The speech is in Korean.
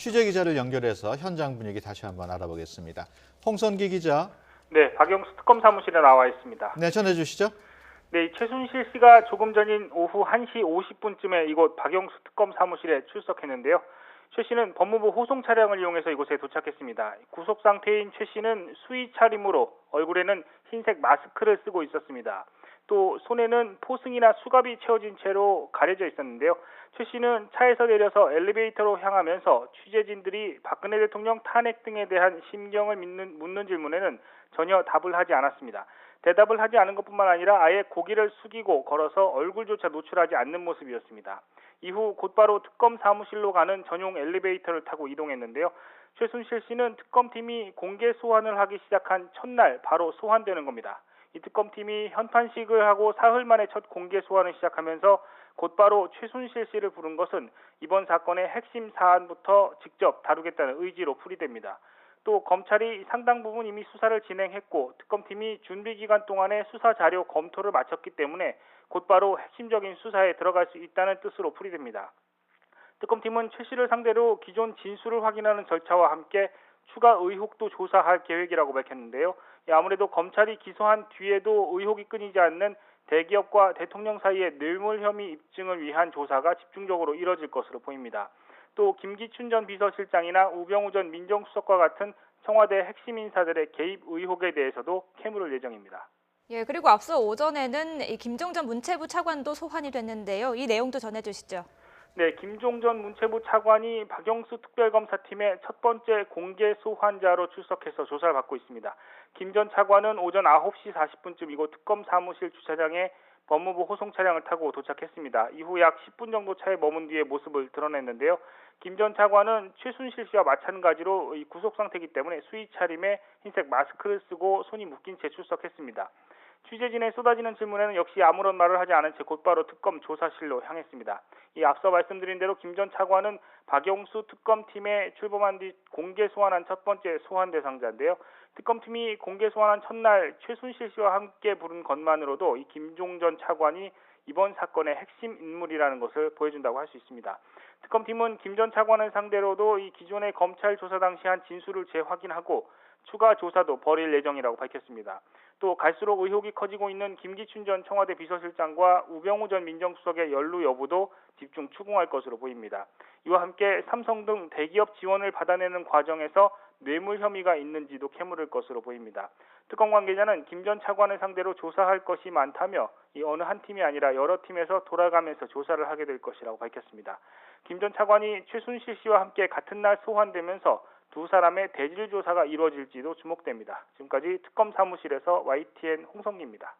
취재 기자를 연결해서 현장 분위기 다시 한번 알아보겠습니다. 홍선기 기자. 네, 박영수 특검 사무실에 나와 있습니다. 네, 전해주시죠. 네, 최순실 씨가 조금 전인 오후 1시 50분쯤에 이곳 박영수 특검 사무실에 출석했는데요. 최 씨는 법무부 호송 차량을 이용해서 이곳에 도착했습니다. 구속 상태인 최 씨는 수의 차림으로 얼굴에는 흰색 마스크를 쓰고 있었습니다. 또 손에는 포승이나 수갑이 채워진 채로 가려져 있었는데요. 최 씨는 차에서 내려서 엘리베이터로 향하면서 취재진들이 박근혜 대통령 탄핵 등에 대한 심경을 묻는 질문에는 전혀 답을 하지 않았습니다. 대답을 하지 않은 것뿐만 아니라 아예 고개를 숙이고 걸어서 얼굴조차 노출하지 않는 모습이었습니다. 이후 곧바로 특검 사무실로 가는 전용 엘리베이터를 타고 이동했는데요. 최순실 씨는 특검팀이 공개 소환을 하기 시작한 첫날 바로 소환되는 겁니다. 이 특검팀이 현판식을 하고 사흘 만에 첫 공개 소환을 시작하면서 곧바로 최순실 씨를 부른 것은 이번 사건의 핵심 사안부터 직접 다루겠다는 의지로 풀이됩니다. 또 검찰이 상당 부분 이미 수사를 진행했고 특검팀이 준비 기간 동안에 수사 자료 검토를 마쳤기 때문에 곧바로 핵심적인 수사에 들어갈 수 있다는 뜻으로 풀이됩니다. 특검팀은 최 씨를 상대로 기존 진술을 확인하는 절차와 함께 추가 의혹도 조사할 계획이라고 밝혔는데요. 아무래도 검찰이 기소한 뒤에도 의혹이 끊이지 않는 대기업과 대통령 사이의 뇌물 혐의 입증을 위한 조사가 집중적으로 이뤄질 것으로 보입니다. 또 김기춘 전 비서실장이나 우병우 전 민정수석과 같은 청와대 핵심 인사들의 개입 의혹에 대해서도 캐물을 예정입니다. 예, 그리고 앞서 오전에는 이 김종전 문체부 차관도 소환이 됐는데요. 이 내용도 전해주시죠. 네, 김종전 문체부 차관이 박영수 특별검사팀의 첫 번째 공개 소환자로 출석해서 조사를 받고 있습니다. 김 전 차관은 오전 9시 40분쯤 이곳 특검 사무실 주차장에 법무부 호송 차량을 타고 도착했습니다. 이후 약 10분 정도 차에 머문 뒤에 모습을 드러냈는데요. 김 전 차관은 최순실 씨와 마찬가지로 구속 상태이기 때문에 수의 차림에 흰색 마스크를 쓰고 손이 묶인 채 출석했습니다. 취재진의 쏟아지는 질문에는 역시 아무런 말을 하지 않은 채 곧바로 특검 조사실로 향했습니다. 이 앞서 말씀드린 대로 김 전 차관은 박영수 특검팀에 출범한 뒤 공개 소환한 첫 번째 소환 대상자인데요. 특검팀이 공개 소환한 첫날 최순실 씨와 함께 부른 것만으로도 이 김종전 차관이 이번 사건의 핵심 인물이라는 것을 보여준다고 할 수 있습니다. 특검팀은 김 전 차관을 상대로도 이 기존의 검찰 조사 당시 한 진술을 재확인하고 추가 조사도 벌일 예정이라고 밝혔습니다. 또 갈수록 의혹이 커지고 있는 김기춘 전 청와대 비서실장과 우병우 전 민정수석의 연루 여부도 집중 추궁할 것으로 보입니다. 이와 함께 삼성 등 대기업 지원을 받아내는 과정에서 뇌물 혐의가 있는지도 캐물을 것으로 보입니다. 특검 관계자는 김 전 차관을 상대로 조사할 것이 많다며 이 어느 한 팀이 아니라 여러 팀에서 돌아가면서 조사를 하게 될 것이라고 밝혔습니다. 김 전 차관이 최순실 씨와 함께 같은 날 소환되면서 두 사람의 대질 조사가 이루어질지도 주목됩니다. 지금까지 특검 사무실에서 YTN 홍성기입니다.